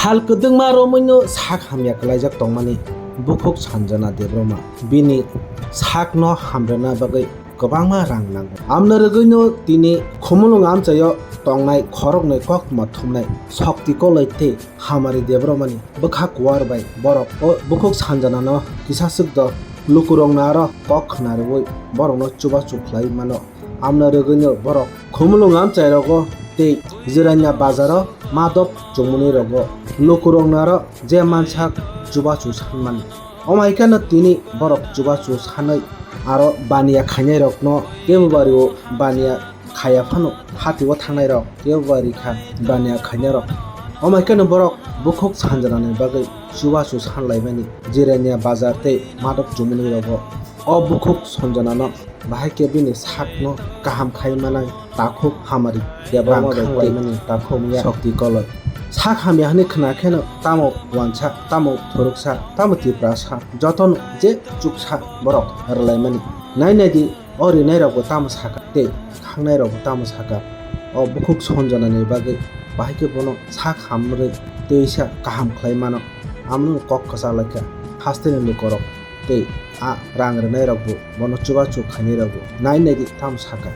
sal kedengma romoino sak hamya kalaijak tongmani bukhuk sanjana debroma bini sak no hamrana bagai kwbangma rang nango amna rwgwino tini khumulung amchayo tongnai khorognai kokma thumnai shakti ko leite hamari debromani bkhak war bai borok o bukhuk sanjana no kisasuk do lukurong naro kok narwoi borok no chuba chuklai mano amna rwgwino borok khumulung amchairogo tei jiranya bazaro madop chungmuni rogo lukurong naro je mansak chuba chu sanman omaikano tini borok chuba chu sanai aro baniya khainai rok no kebari o baniya khaya phano hatigo thangnai rok kebari kha baniya khainai rok omaikano borok bukhuk sanjana bagai chuba chu sanlaimani jiranya bazar tei madop chungmuni rogo o bukhuk sanjana no bahai kebini sak no kaham khaimanai takhuk hamari debrang khanlaimani takhumya shakti koloi sak hamya hani khnakheno tamo wansa tamo thoruksa tamo tiprasa joton je chuksa borok rlaimani nainadi ori nairok tamo saka te khangnai rok tamo saka o bukhuk sanjana ni bagai bahai ke bono sak hamre teisa kaham khlaimano amnu kok kasalaka hastene lukorok te a rang rnai rok bu bono chuba chu khani rok nainadi tamo saka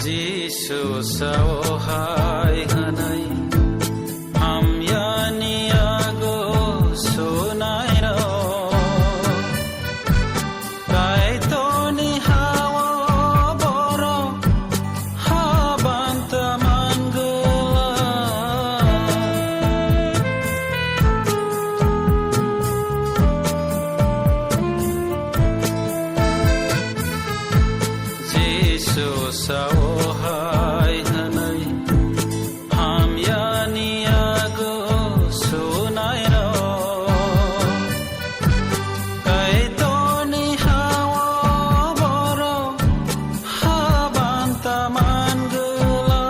Jesus sawahai hanai amyani ago sunai ro kai toni hawa boro habanta mangala Jesus sawahai hanai amyani ago sunai ro kai toni hawa boro habanta mangala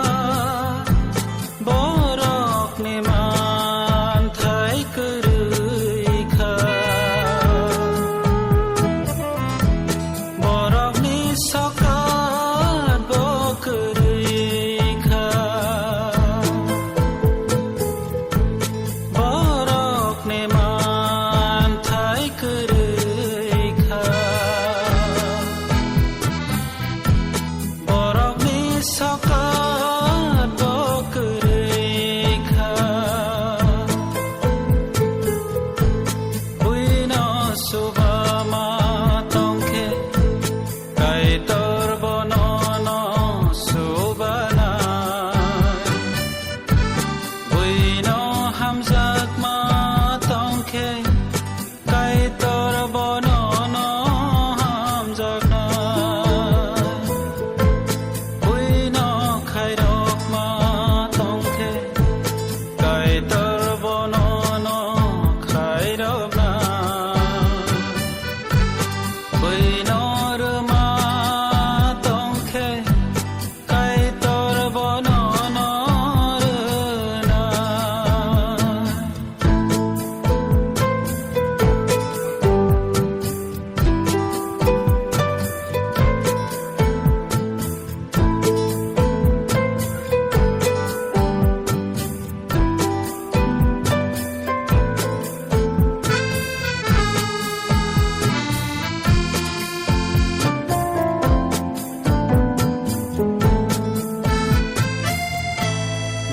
borok ni man thai kurui kha borok ni saka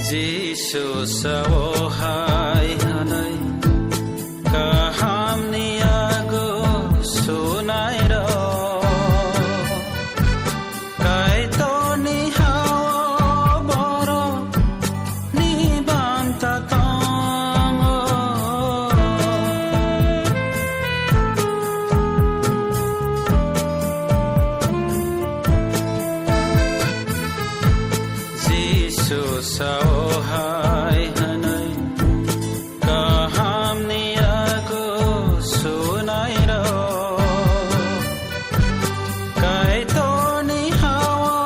Jesus sawahai hanai kaham ni ago sunai ro kai toni hawa boro ni banta tango Jesus sawahai hanai kaham ni ago sunai ro kai toni hawa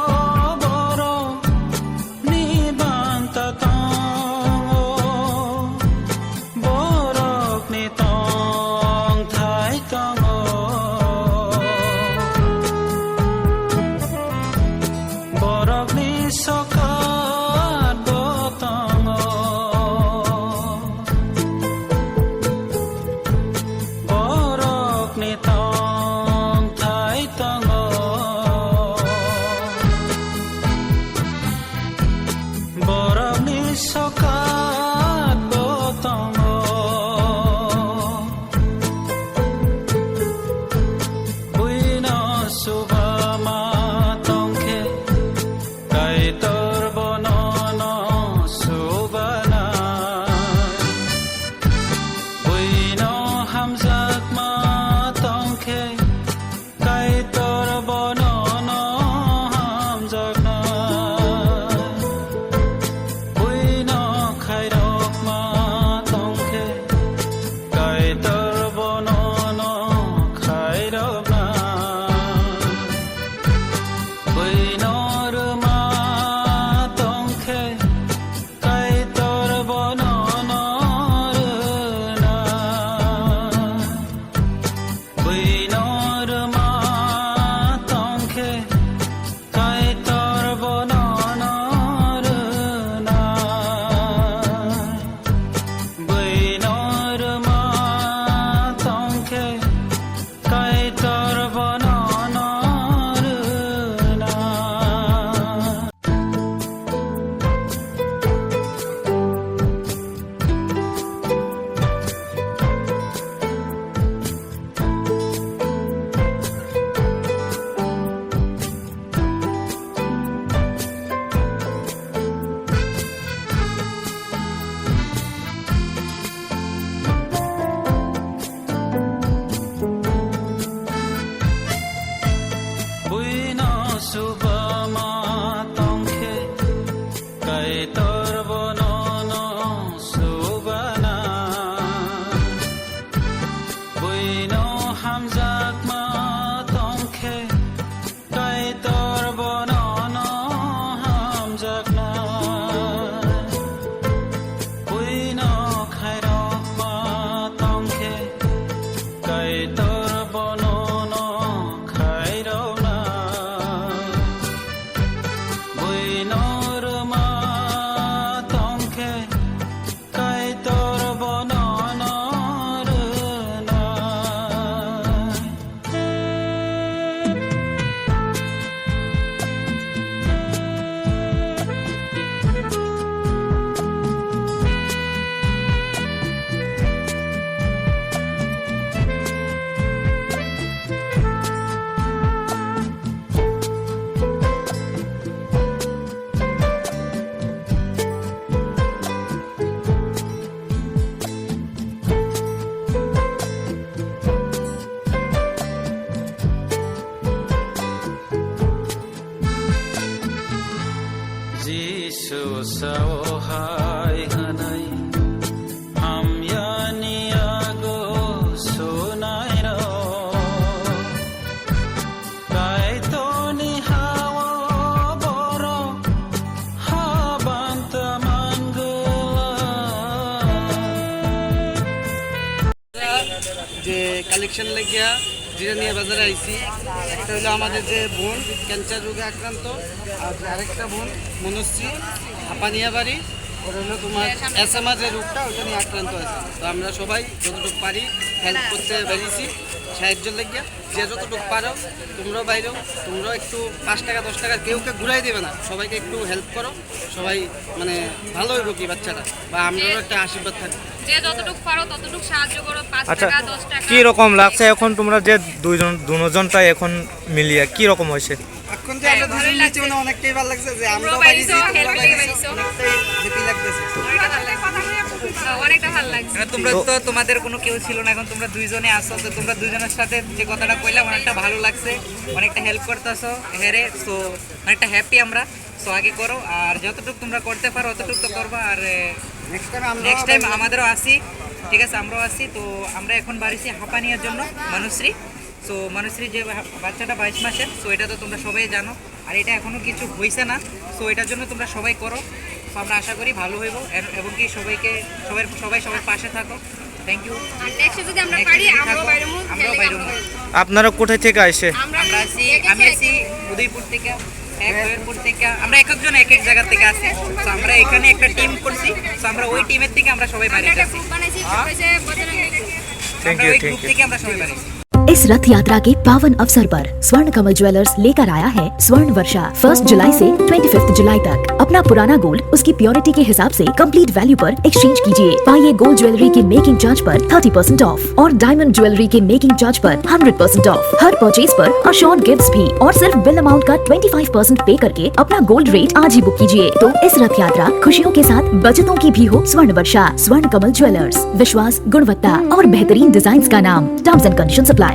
sao hai hanai ham yani ago sunai ro kai to ni hawa boro habanta mangala যে collection লাগিয়া যেটা নিয়ে বাজারে আইছি একটা হলো আমাদের যে বোন ক্যান্সার রোগে আক্রান্ত আর আরেকটা বোন মনশ্রী হাঁপানিয়া বাড়ি ওটা হলো তোমার এসএমআর যে রোগটা ওটা নিয়ে আক্রান্ত আছে। তো আমরা সবাই যতটুকু পারি হেল্প করতে বেরিয়েছি সাহায্য লাগিয়া। যে যতটুকু পারো তোমরাও বাইরেও, তোমরাও একটু 5 টাকা 10 টাকা কেউ ঘুরাই দেবে না, সবাইকে একটু হেল্প করো, সবাই মানে ভালো হইব কি বাচ্চাটা, বা আমরাও একটা আশীর্বাদ থাকবে। যে যতটুকু পারো ততটুকু সাহায্য করো, 5 আচ্ছা, টাকা 10 টাকা। কি রকম লাগছে এখন তোমরা যে দুজনটাই এখন মিলিয়ে কি রকম হয়েছে? এখন যে আমরা দুজন নিচে মানে অনেকটাই ভালো লাগছে যে আমরাও বাইরেছি, তোমরাও বাইরেছি, অনেকটাই হ্যাপি লাগতেছে। অনেকটা ভালো লাগছে। তোমরা তো তোমাদের কোনো কেউ ছিল না, এখন তোমরা দুইজনে আসো, তো তোমরা দুইজনের সাথে যে কথাটা কইলাম অনেকটা ভালো লাগছে, অনেকটা হেল্প করতেছো হেরে, সো অনেকটা হ্যাপি আমরা। সো আগে করো, আর যতটুকু তোমরা করতে পারো অতটুকু তো করবা, আর নেক্সট টাইম আমাদেরও আসি, ঠিক আছে আমরাও আসি। তো আমরা এখন বাড়িছি হাঁপানিয়ার জন্য মনুশ্রী। সো মনুশ্রী যে বাচ্চাটা 22 মাসের, সো এটা তো তোমরা সবাই জানো, আর এটা এখনও কিছু হয়েছে না, সো এটার জন্য তোমরা সবাই করো। তো আমরা আশা করি ভালো হইব, এবং কি সবাই সবার পাশে থাকো। Thank you. আর নেক্সট যদি আমরা পারি আমরাও বাইরে আপনারা কোথায় থেকে আসে? আমরা আছি, আমি আছি উদয়পুর থেকে, খয়েরপুর থেকে, আমরা এক একজন এক এক জায়গা থেকে আসি। তো আমরা এখানে একটা টিম করছি, তো আমরা ওই টিমের থেকে আমরা সবাই বাড়ি যাচ্ছি। থ্যাংক আমরা ইউ, ওই থ্যাংক গ্রুপ ইউ। থেকে আমরা সবাই বাড়ি। इस रथ यात्रा के पावन अवसर पर स्वर्ण कमल ज्वेलर्स लेकर आया है स्वर्ण वर्षा 1 जुलाई से 25 जुलाई तक। अपना पुराना गोल्ड उसकी प्योरिटी के हिसाब से कंप्लीट वैल्यू पर एक्सचेंज कीजिए। पाइए गोल्ड ज्वेलरी के मेकिंग चार्ज पर 30% ऑफ और डायमंड ज्वेलरी के मेकिंग चार्ज पर 100% ऑफ। हर परचेज पर अशोर्ड गिफ्ट्स भी, और सिर्फ बिल अमाउंट का 25% पे करके अपना गोल्ड रेट आज ही बुक कीजिए। तो इस रथ यात्रा खुशियों के साथ बचतों की भी हो। स्वर्ण वर्षा, स्वर्ण कमल ज्वेलर्स, विश्वास, गुणवत्ता और बेहतरीन डिजाइन का नाम। Terms and conditions apply.